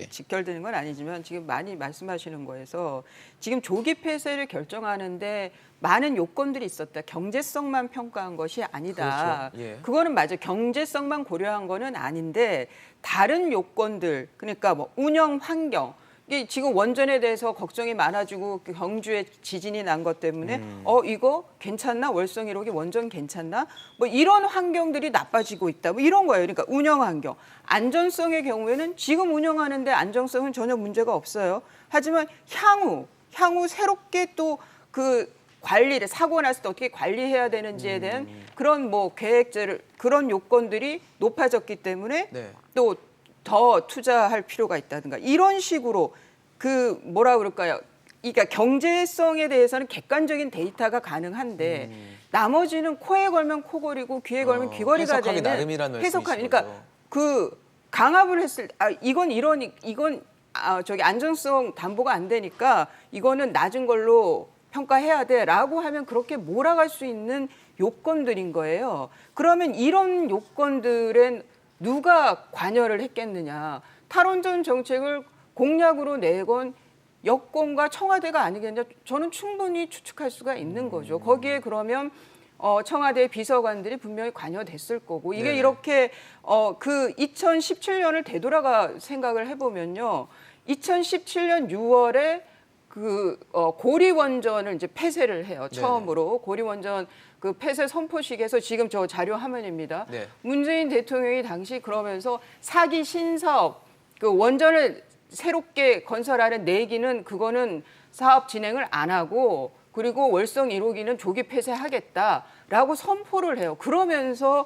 직결되는 건 아니지만 지금 많이 말씀하시는 거에서 지금 조기 폐쇄를 결정하는데 많은 요건들이 있었다. 경제성만 평가한 것이 아니다. 그렇죠. 그거는 맞아요. 경제성만 고려한 거는 아닌데 다른 요건들 그러니까 뭐 운영 환경 이게 지금 원전에 대해서 걱정이 많아지고 경주에 지진이 난 것 때문에 이거 괜찮나? 월성 1호기 원전 괜찮나? 뭐 이런 환경들이 나빠지고 있다. 뭐 이런 거예요. 그러니까 운영 환경. 안전성의 경우에는 지금 운영하는데 안정성은 전혀 문제가 없어요. 하지만 향후 새롭게 또 그 관리를 사고 났을 때 어떻게 관리해야 되는지에 대한 그런 뭐 계획들 그런 요건들이 높아졌기 때문에 네. 또 더 투자할 필요가 있다든가 이런 식으로 그 뭐라 그럴까요? 그러니까 경제성에 대해서는 객관적인 데이터가 가능한데 나머지는 코에 걸면 코걸이고 귀에 걸면 귀걸이가 해석하기 되는 나름이라는 해석하기 말씀이신 그러니까 거죠. 그 강압을 했을 이건 이건 저기 안정성 담보가 안 되니까 이거는 낮은 걸로 평가해야 돼라고 하면 그렇게 몰아갈 수 있는 요건들인 거예요. 그러면 이런 요건들엔 누가 관여를 했겠느냐? 탈원전 정책을 공약으로 내건 여권과 청와대가 아니겠냐? 저는 충분히 추측할 수가 있는 거죠. 거기에 그러면 청와대 비서관들이 분명히 관여됐을 거고 이게 네네. 이렇게 그 2017년을 되돌아가 생각을 해보면요. 2017년 6월에 그 고리 원전을 이제 폐쇄를 해요. 처음으로 고리 원전 그 폐쇄 선포식에서 지금 저 자료 화면입니다. 네. 문재인 대통령이 당시 그러면서 사기 신사업 그 원전을 새롭게 건설하는 내기는 그거는 사업 진행을 안 하고 그리고 월성 1호기는 조기 폐쇄하겠다라고 선포를 해요. 그러면서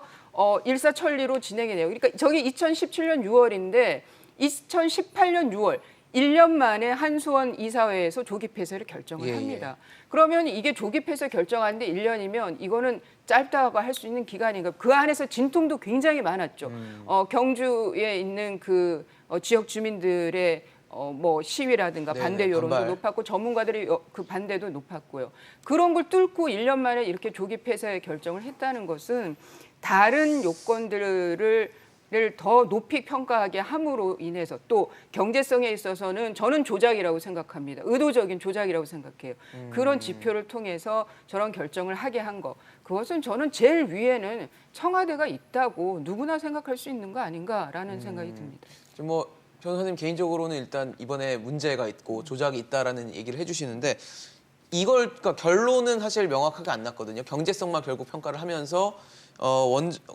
일사천리로 진행이 돼요. 그러니까 저기 2017년 6월인데 2018년 6월 1년 만에 한수원 이사회에서 조기 폐쇄를 결정을 예, 합니다. 그러면 이게 조기 폐쇄 결정하는데 1년이면 이거는 짧다고 할 수 있는 기간인가? 그 안에서 진통도 굉장히 많았죠. 경주에 있는 그 지역 주민들의 뭐 시위라든가 네네, 반대 여론도 반발. 높았고 전문가들의 그 반대도 높았고요. 그런 걸 뚫고 1년 만에 이렇게 조기 폐쇄 결정을 했다는 것은 다른 요건들을 더 높이 평가하게 함으로 인해서 또 경제성에 있어서는 저는 조작이라고 생각합니다. 의도적인 조작이라고 생각해요. 그런 지표를 통해서 저런 결정을 하게 한 거. 그것은 저는 제일 위에는 청와대가 있다고 누구나 생각할 수 있는 거 아닌가라는 생각이 듭니다. 지금 뭐 변호사님 개인적으로는 일단 이번에 문제가 있고 조작이 있다라는 얘기를 해주시는데 이걸 그러니까 결론은 사실 명확하게 안 났거든요. 경제성만 결국 평가를 하면서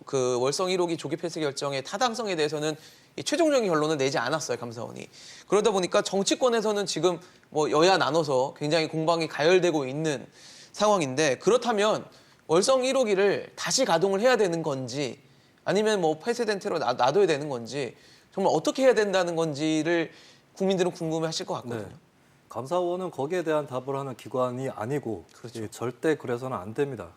그 월성 1호기 조기 폐쇄 결정의 타당성에 대해서는 이 최종적인 결론을 내지 않았어요, 감사원이. 그러다 보니까 정치권에서는 지금 뭐 여야 나눠서 굉장히 공방이 가열되고 있는 상황인데 그렇다면 월성 1호기를 다시 가동을 해야 되는 건지 아니면 뭐 폐쇄된 채로 놔둬야 되는 건지 정말 어떻게 해야 된다는 건지를 국민들은 궁금해하실 것 같거든요. 네. 감사원은 거기에 대한 답을 하는 기관이 아니고 그렇죠. 예, 절대 그래서는 안 됩니다.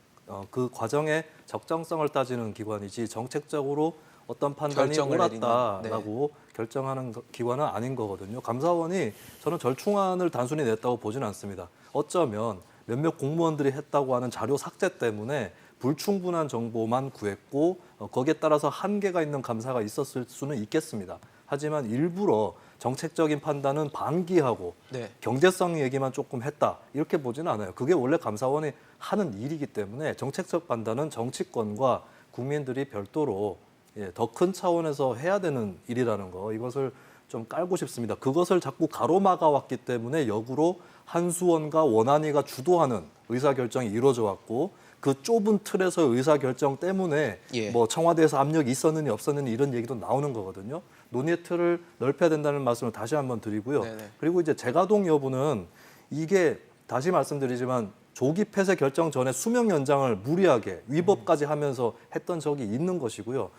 그 과정의 적정성을 따지는 기관이지 정책적으로 어떤 판단이 결정을 옳았다라고 결정하는 기관은 아닌 거거든요. 감사원이 저는 절충안을 단순히 냈다고 보지는 않습니다. 어쩌면 몇몇 공무원들이 했다고 하는 자료 삭제 때문에 불충분한 정보만 구했고 거기에 따라서 한계가 있는 감사가 있었을 수는 있겠습니다. 하지만 일부러 정책적인 판단은 방기하고 네. 경제성 얘기만 조금 했다 이렇게 보지는 않아요. 그게 원래 감사원이 하는 일이기 때문에 정책적 판단은 정치권과 국민들이 별도로 더 큰 차원에서 해야 되는 일이라는 거 이것을 좀 깔고 싶습니다. 그것을 자꾸 가로막아 왔기 때문에 역으로 한수원과 원안위가 주도하는 의사결정이 이루어져 왔고 그 좁은 틀에서 의사결정 때문에 예. 뭐 청와대에서 압력이 있었느니 없었느니 이런 얘기도 나오는 거거든요. 논의의 틀을 넓혀야 된다는 말씀을 다시 한번 드리고요. 네네. 그리고 이제 재가동 여부는 이게 다시 말씀드리지만 조기 폐쇄 결정 전에 수명 연장을 무리하게 위법까지 하면서 했던 적이 있는 것이고요.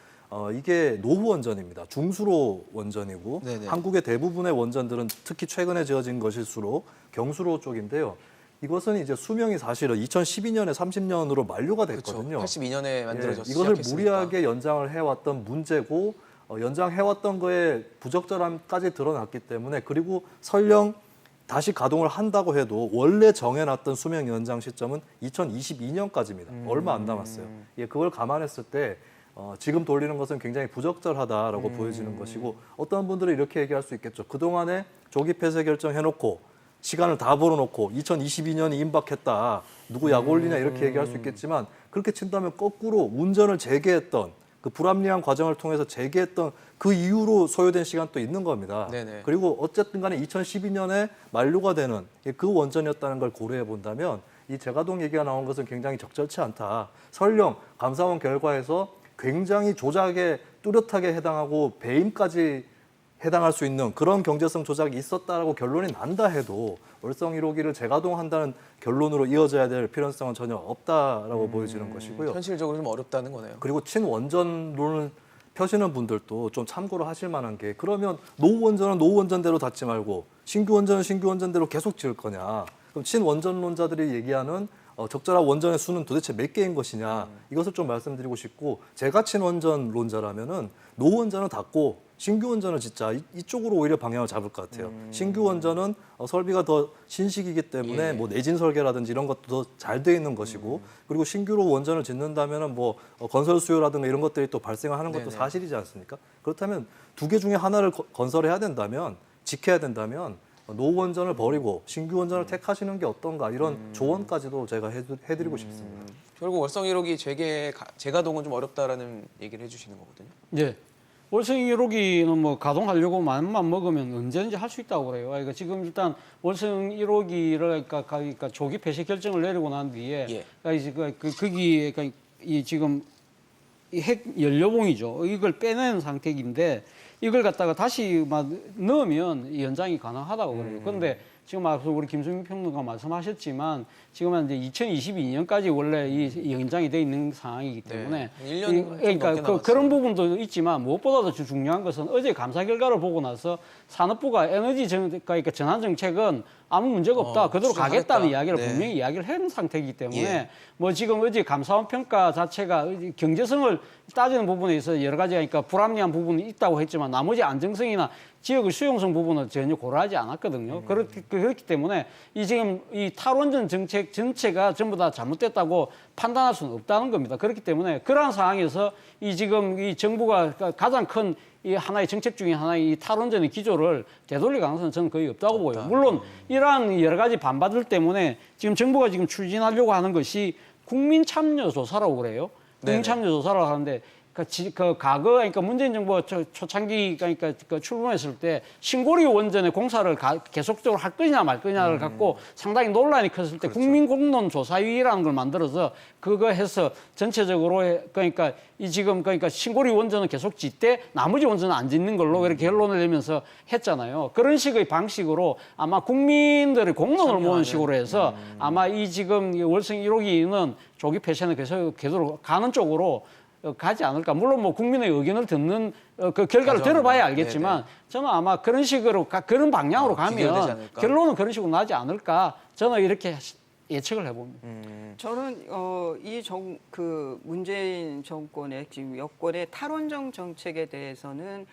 이게 노후 원전입니다. 중수로 원전이고 네네. 한국의 대부분의 원전들은 특히 최근에 지어진 것일수록 경수로 쪽인데요. 이것은 이제 수명이 사실은 2012년에 30년으로 만료가 됐거든요. 그렇죠. 82년에 만들어졌어요. 이것을 무리하게 연장을 해왔던 문제고 연장해왔던 거에 부적절함까지 드러났기 때문에 그리고 설령 다시 가동을 한다고 해도 원래 정해놨던 수명 연장 시점은 2022년까지입니다. 얼마 안 남았어요. 그걸 감안했을 때 지금 돌리는 것은 굉장히 부적절하다라고 보여지는 것이고 어떤 분들은 이렇게 얘기할 수 있겠죠. 그동안에 조기 폐쇄 결정해놓고 시간을 다 벌어놓고 2022년이 임박했다. 누구 약 올리냐 이렇게 얘기할 수 있겠지만 그렇게 친다면 거꾸로 운전을 재개했던 그 불합리한 과정을 통해서 재개했던 그 이후로 소요된 시간도 있는 겁니다. 네네. 그리고 어쨌든 간에 2012년에 만료가 되는 그 원전이었다는 걸 고려해 본다면 이 재가동 얘기가 나온 것은 굉장히 적절치 않다. 설령 감사원 결과에서 굉장히 조작에 뚜렷하게 해당하고 배임까지 해당할 수 있는 그런 경제성 조작이 있었다라고 결론이 난다 해도 월성 1호기를 재가동한다는 결론으로 이어져야 될 필요성은 전혀 없다라고 보여지는 것이고요. 현실적으로 좀 어렵다는 거네요. 그리고 친원전론을 펴시는 분들도 좀 참고로 하실 만한 게 그러면 노후 원전은 노후 원전대로 닫지 말고 신규 원전은 신규 원전대로 계속 지을 거냐. 그럼 친원전론자들이 얘기하는 적절한 원전의 수는 도대체 몇 개인 것이냐. 이것을 좀 말씀드리고 싶고 제가 친원전론자라면은 노후 원전은 닫고 신규 원전을 짓자 이쪽으로 오히려 방향을 잡을 것 같아요. 신규 원전은 설비가 더 신식이기 때문에 예. 뭐 내진 설계라든지 이런 것도 더 잘 돼 있는 것이고 그리고 신규로 원전을 짓는다면은 뭐 건설 수요라든가 이런 것들이 또 발생하는 것도 네네. 사실이지 않습니까? 그렇다면 두 개 중에 하나를 건설해야 된다면 지켜야 된다면 노후 원전을 버리고 신규 원전을 택하시는 게 어떤가 이런 조언까지도 제가 해드리고 싶습니다. 결국 월성 1호기 재가동은 좀 어렵다라는 얘기를 해주시는 거거든요. 예. 월성 1호기는 뭐 가동하려고 마음만 먹으면 언제든지 할 수 있다고 그래요. 그러니까 지금 일단 월성 1호기를 그러니까 조기 폐쇄 결정을 내리고 난 뒤에 예. 거기 그러니까 이 지금 이 핵 연료봉이죠. 이걸 빼낸 상태인데 이걸 갖다가 다시 막 넣으면 연장이 가능하다고 그래요. 그런데 지금 앞서 우리 김수민 평론가 말씀하셨지만 지금은 이제 2022년까지 원래 이 연장이 돼 있는 상황이기 때문에 네. 1년 좀 그러니까 넘게 남았어요. 그런 부분도 있지만 무엇보다도 중요한 것은 어제 감사 결과를 보고 나서 산업부가 그러니까 전환 정책은 아무 문제가 없다. 그대로 추진하겠다. 가겠다는 이야기를 네. 분명히 이야기를 한 상태이기 때문에 예. 뭐 지금 어제 감사원 평가 자체가 경제성을 따지는 부분에 있어서 여러 가지 그러니까 불합리한 부분이 있다고 했지만 나머지 안정성이나 지역의 수용성 부분은 전혀 고려하지 않았거든요. 그렇기 때문에 이 지금 이 탈원전 정책 전체가 전부 다 잘못됐다고 판단할 수는 없다는 겁니다. 그렇기 때문에 그러한 상황에서 이 지금 이 정부가 가장 큰 이 하나의 정책 중에 하나의 이 탈원전의 기조를 되돌릴 가능성은 저는 거의 없다고 보여요. 물론 이러한 여러 가지 반발들 때문에 지금 정부가 지금 추진하려고 하는 것이 국민 참여 조사라고 그래요. 국민 네네. 참여 조사라고 하는데 그 과거 그러니까 문재인 정부가 초창기 그러니까 출범했을 때 신고리 원전의 공사를 계속적으로 할 거냐 말 거냐를 갖고 상당히 논란이 컸을 때 국민공론조사위라는 걸 만들어서 그거 해서 전체적으로 그러니까 이 지금 그러니까 신고리 원전은 계속 짓되 나머지 원전은 안 짓는 걸로 이렇게 결론을 내면서 했잖아요. 그런 식의 방식으로 아마 국민들의 공론을 모은 식으로 해서 아마 이 지금 이 월성 1호기는 조기 폐쇄는 계속 가는 쪽으로 가지 않을까. 물론 뭐 국민의 의견을 듣는 그 결과를 들어봐야 알겠지만 저는 아마 그런 식으로 그런 방향으로 비교되지 가면 않을까. 결론은 그런 식으로 나지 않을까. 저는 이렇게 예측을 해봅니다. 저는 그 문재인 정권의 지금 여권의 탈원전 정책에 대해서는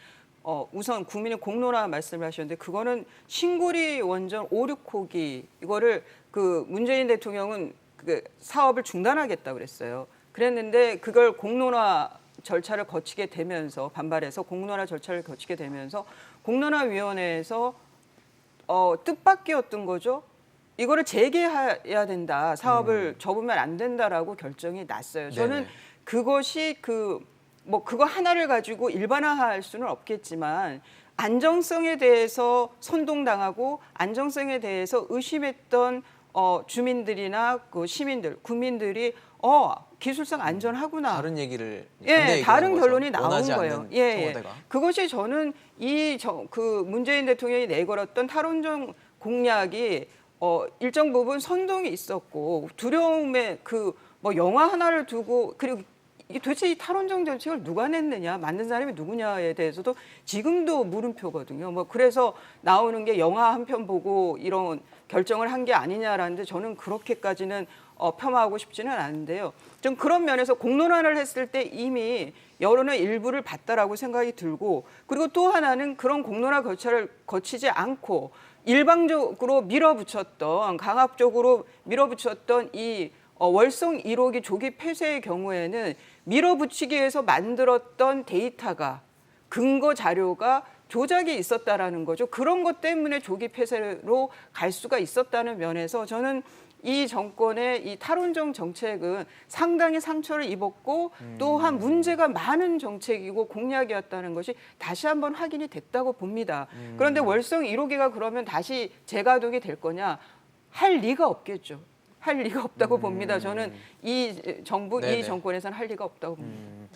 우선 국민의 공론화 말씀을 하셨는데 그거는 신고리 원전 5, 6호기 이거를 그 문재인 대통령은 그 사업을 중단하겠다 그랬어요. 그랬는데 그걸 공론화 절차를 거치게 되면서 반발해서 공론화 절차를 거치게 되면서 공론화위원회에서 뜻밖이었던 거죠. 이거를 재개해야 된다. 사업을 접으면 안 된다라고 결정이 났어요. 저는 네네. 그것이 그거 하나를 가지고 일반화할 수는 없겠지만 안정성에 대해서 선동당하고 안정성에 대해서 의심했던 주민들이나 그 시민들, 국민들이 기술상 안전하구나. 다른 얘기를 다른 결론이 원하지 나온 거예요. 않는 예. 청와대가. 그것이 저는 그 문재인 대통령이 내걸었던 탈원전 공약이 일정 부분 선동이 있었고 두려움에 뭐 영화 하나를 두고 그리고 이게 도대체 이 탈원전 정책을 누가 냈느냐, 만든 사람이 누구냐에 대해서도 지금도 물음표거든요. 뭐 그래서 나오는 게 영화 한 편 보고 이런 결정을 한 게 아니냐라는데 저는 그렇게까지는 폄하하고 싶지는 않은데요. 좀 그런 면에서 공론화를 했을 때 이미 여론의 일부를 봤다라고 생각이 들고 그리고 또 하나는 그런 공론화 절차를 거치지 않고 일방적으로 강압적으로 밀어붙였던 이 월성 1호기 조기 폐쇄의 경우에는 밀어붙이기 위해서 만들었던 데이터가 근거 자료가 조작이 있었다라는 거죠. 그런 것 때문에 조기 폐쇄로 갈 수가 있었다는 면에서 저는 이 정권의 이 탈원전 정책은 상당히 상처를 입었고 또한 문제가 많은 정책이고 공약이었다는 것이 다시 한번 확인이 됐다고 봅니다. 그런데 월성 1호기가 그러면 다시 재가동이 될 거냐? 할 리가 없겠죠. 할 리가 없다고 봅니다. 저는 이 네네. 이 정권에서는 할 리가 없다고 봅니다.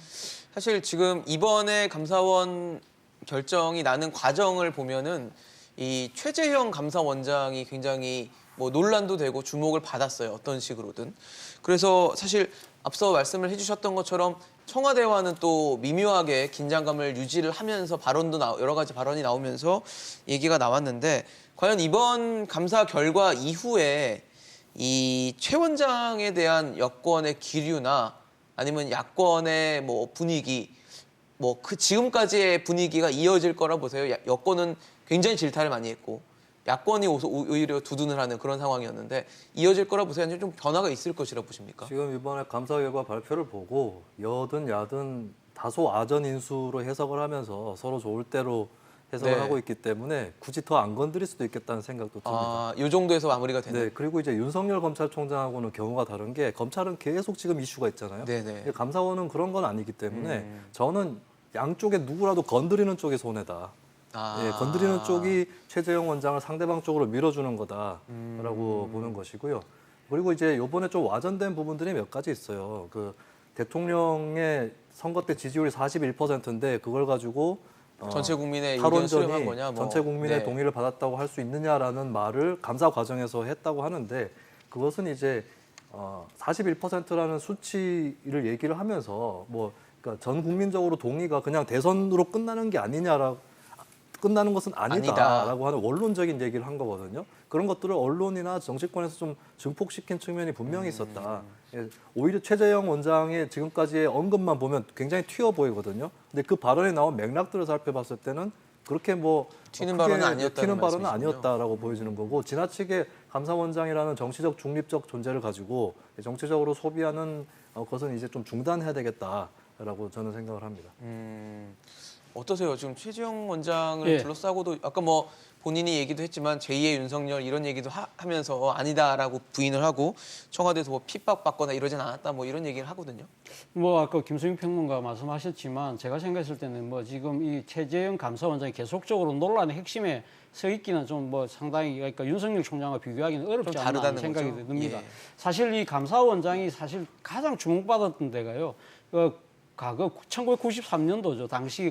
사실 지금 이번에 감사원 결정이 나는 과정을 보면은 이 최재형 감사원장이 굉장히 뭐 논란도 되고 주목을 받았어요. 어떤 식으로든. 그래서 사실 앞서 말씀을 해주셨던 것처럼 청와대와는 또 미묘하게 긴장감을 유지를 하면서 여러 가지 발언이 나오면서 얘기가 나왔는데 과연 이번 감사 결과 이후에 이 최 원장에 대한 여권의 기류나 아니면 야권의 뭐 분위기 뭐 그 지금까지의 분위기가 이어질 거라 보세요. 여권은 굉장히 질타를 많이 했고 야권이 오히려 두둔을 하는 그런 상황이었는데 이어질 거라 보세요. 아니면 좀 변화가 있을 것이라 보십니까? 지금 이번에 감사 결과 발표를 보고 여든 야든 다소 아전 인수로 해석을 하면서 서로 좋을 대로 해석을 네. 하고 있기 때문에 굳이 더 안 건드릴 수도 있겠다는 생각도 듭니다. 아, 이 정도에서 마무리가 되는. 네, 그리고 이제 윤석열 검찰총장하고는 경우가 다른 게 검찰은 계속 지금 이슈가 있잖아요. 네네. 감사원은 그런 건 아니기 때문에 저는 양쪽에 누구라도 건드리는 쪽이 손해다. 아. 예, 건드리는 쪽이 최재형 원장을 상대방 쪽으로 밀어주는 거다라고 보는 것이고요. 그리고 이제 이번에 좀 와전된 부분들이 몇 가지 있어요. 그 대통령의 선거 때 지지율이 41%인데 그걸 가지고 전체 국민의 의견을 수렴한 탈원전이 거냐, 뭐. 전체 국민의 네. 동의를 받았다고 할 수 있느냐라는 말을 감사 과정에서 했다고 하는데 그것은 이제 41%라는 수치를 얘기를 하면서 뭐 그러니까 전 국민적으로 동의가 그냥 대선으로 끝나는 게 끝나는 것은 아니다라고 하는 원론적인 얘기를 한 거거든요. 그런 것들을 언론이나 정치권에서 좀 증폭시킨 측면이 분명히 있었다. 예, 오히려 최재형 원장의 지금까지의 언급만 보면 굉장히 튀어 보이거든요. 근데 그 발언에 나온 맥락들을 살펴봤을 때는 그렇게 뭐 튀는 크게 발언은 아니었다는 튀는 발언은 말씀이시군요. 아니었다라고 보여지는 거고 지나치게 감사원장이라는 정치적 중립적 존재를 가지고 정치적으로 소비하는 것은 이제 좀 중단해야 되겠다라고 저는 생각을 합니다. 어떠세요? 지금 최재형 원장을 예. 둘러싸고도 아까 뭐 본인이 얘기도 했지만 제2의 윤석열 이런 얘기도 하면서 아니다라고 부인을 하고 청와대에서 뭐 핍박받거나 이러진 않았다 뭐 이런 얘기를 하거든요. 뭐 아까 김수영 평론가 말씀하셨지만 제가 생각했을 때는 뭐 지금 이 최재형 감사원장이 계속적으로 논란의 핵심에 서 있기는 좀 뭐 상당히 그러니까 윤석열 총장과 비교하기는 어렵지 좀 않나 하는 다르다는 생각이 거죠? 듭니다. 예. 사실 이 감사원장이 사실 가장 주목받았던 데가요. 과거 1993년도죠. 당시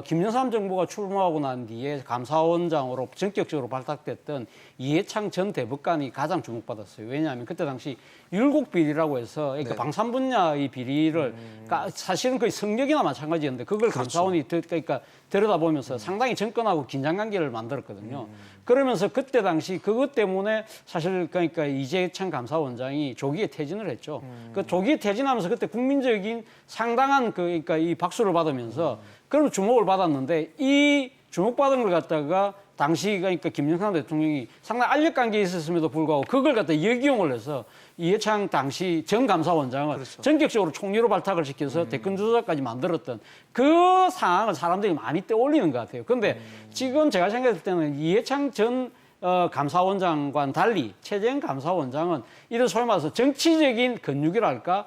김영삼 정부가 출범하고 난 뒤에 감사원장으로 전격적으로 발탁됐던 이해창 전 대법관이 가장 주목받았어요. 왜냐하면 그때 당시 율곡비리라고 해서 그러니까 네. 방산 분야의 비리를 그러니까 사실은 거의 성역이나 마찬가지였는데 그걸 감사원이 그러니까 들여다보면서 상당히 접근하고 긴장 관계를 만들었거든요. 그러면서 그때 당시 그것 때문에 사실 그러니까 이재창 감사원장이 조기에 퇴진을 했죠. 그 조기에 퇴진하면서 그때 국민적인 상당한 그러니까 이 박수를 받으면서 그런 주목을 받았는데 이 주목받은 걸 갖다가 당시 그러니까 김영삼 대통령이 상당히 알력 관계에 있었음에도 불구하고 그걸 갖다 역이용을 해서 이해창 당시 전 감사원장을 그렇죠. 전격적으로 총리로 발탁을 시켜서 대권 주자까지 만들었던 그 상황을 사람들이 많이 떠올리는 것 같아요. 그런데 지금 제가 생각할 때는 이해창 전 감사원장과는 달리 최재형 감사원장은 이런 소위 말해서 정치적인 근육이랄까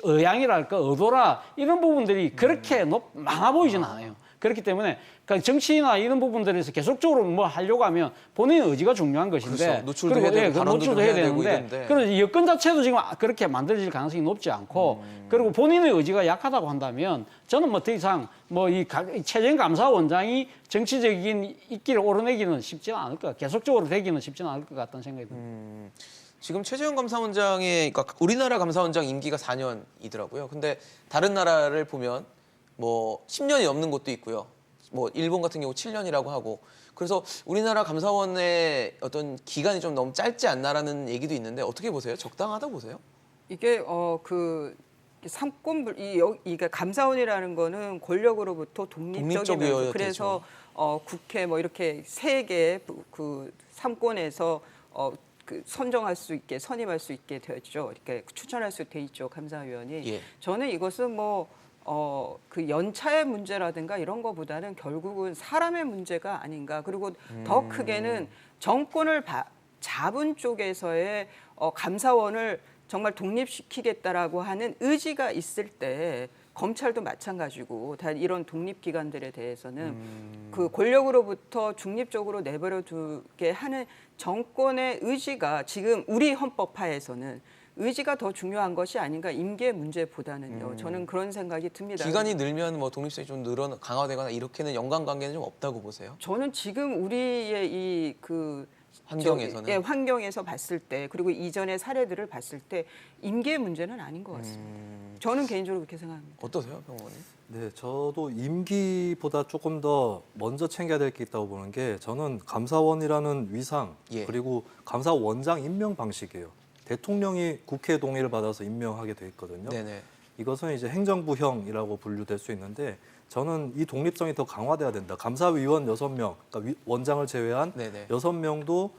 의향이랄까 의도라 이런 부분들이 그렇게 많아 보이진 않아요. 그렇기 때문에 그러니까 정치나 이런 부분들에서 계속적으로 뭐 하려고 하면 본인의 의지가 중요한 것인데 그렇죠. 노출도 해야 되고 발언도 노출도 좀 해야 해야 되고 되는데 이런데. 그런 여건 자체도 지금 그렇게 만들어질 가능성이 높지 않고 그리고 본인의 의지가 약하다고 한다면 저는 뭐 더 이상 뭐 이 최재형 감사원장이 정치적인 입기를 오르내기는 쉽지는 않을 것 계속적으로 되기는 쉽지는 않을 것 같다는 생각이 듭니다. 지금 최재형 감사원장의 그러니까 우리나라 감사원장 임기가 4년이더라고요. 근데 다른 나라를 보면 뭐 10년이 넘는 곳도 있고요. 뭐 일본 같은 경우 7년이라고 하고 그래서 우리나라 감사원의 어떤 기간이 좀 너무 짧지 않나라는 얘기도 있는데 어떻게 보세요? 적당하다고 보세요? 이게 이게 감사원이라는 거는 권력으로부터 독립적이면서 독립적이어야 그래서 국회 뭐 이렇게 세 개 그 삼권에서 그 선정할 수 있게 선임할 수 있게 되었죠. 이렇게 추천할 수 돼 있죠. 감사위원이. 예. 저는 이것은 그 연차의 문제라든가 이런 거보다는 결국은 사람의 문제가 아닌가. 그리고 더 크게는 정권을 잡은 쪽에서의 감사원을 정말 독립시키겠다라고 하는 의지가 있을 때 검찰도 마찬가지고 다 이런 독립기관들에 대해서는 그 권력으로부터 중립적으로 내버려 두게 하는 정권의 의지가 지금 우리 헌법하에서는 의지가 더 중요한 것이 아닌가 임계 문제보다는요. 저는 그런 생각이 듭니다. 기간이 늘면 뭐 독립성이 좀 강화되거나 이렇게는 연관관계는 좀 없다고 보세요? 저는 지금 우리의 이 환경에서는? 환경에서 봤을 때 그리고 이전의 사례들을 봤을 때 임계 문제는 아닌 것 같습니다. 저는 개인적으로 그렇게 생각합니다. 어떠세요, 평론가님? 네, 저도 임기보다 조금 더 먼저 챙겨야 될 게 있다고 보는 게 저는 감사원이라는 위상 예. 그리고 감사원장 임명 방식이에요. 대통령이 국회 동의를 받아서 임명하게 돼 있거든요. 네네. 이것은 이제 행정부형이라고 분류될 수 있는데 저는 이 독립성이 더 강화돼야 된다. 감사위원 6명, 그러니까 원장을 제외한 네네. 6명도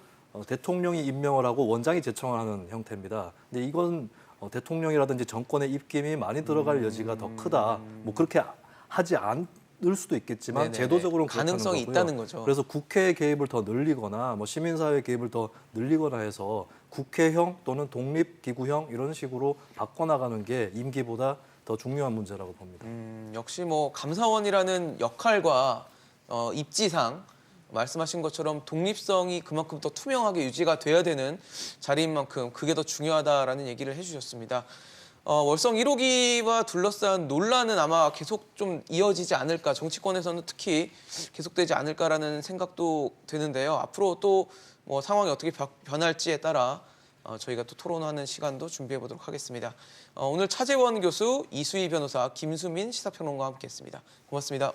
대통령이 임명을 하고 원장이 제청을 하는 형태입니다. 근데 이건 대통령이라든지 정권의 입김이 많이 들어갈 여지가 더 크다. 뭐 그렇게 하지 않을 수도 있겠지만 네네네. 제도적으로는 그렇다는 가능성이 거고요. 있다는 거죠. 그래서 국회 개입을 더 늘리거나 뭐 시민사회 개입을 더 늘리거나 해서 국회형 또는 독립기구형 이런 식으로 바꿔나가는 게 임기보다 더 중요한 문제라고 봅니다. 역시 뭐 감사원이라는 역할과 입지상 말씀하신 것처럼 독립성이 그만큼 더 투명하게 유지가 돼야 되는 자리인 만큼 그게 더 중요하다라는 얘기를 해주셨습니다. 월성 1호기와 둘러싼 논란은 아마 계속 좀 이어지지 않을까, 정치권에서는 특히 계속되지 않을까라는 생각도 드는데요. 앞으로 또 뭐 상황이 어떻게 변할지에 따라 저희가 또 토론하는 시간도 준비해 보도록 하겠습니다. 오늘 차재원 교수, 이수희 변호사, 김수민 시사평론가와 함께했습니다. 고맙습니다.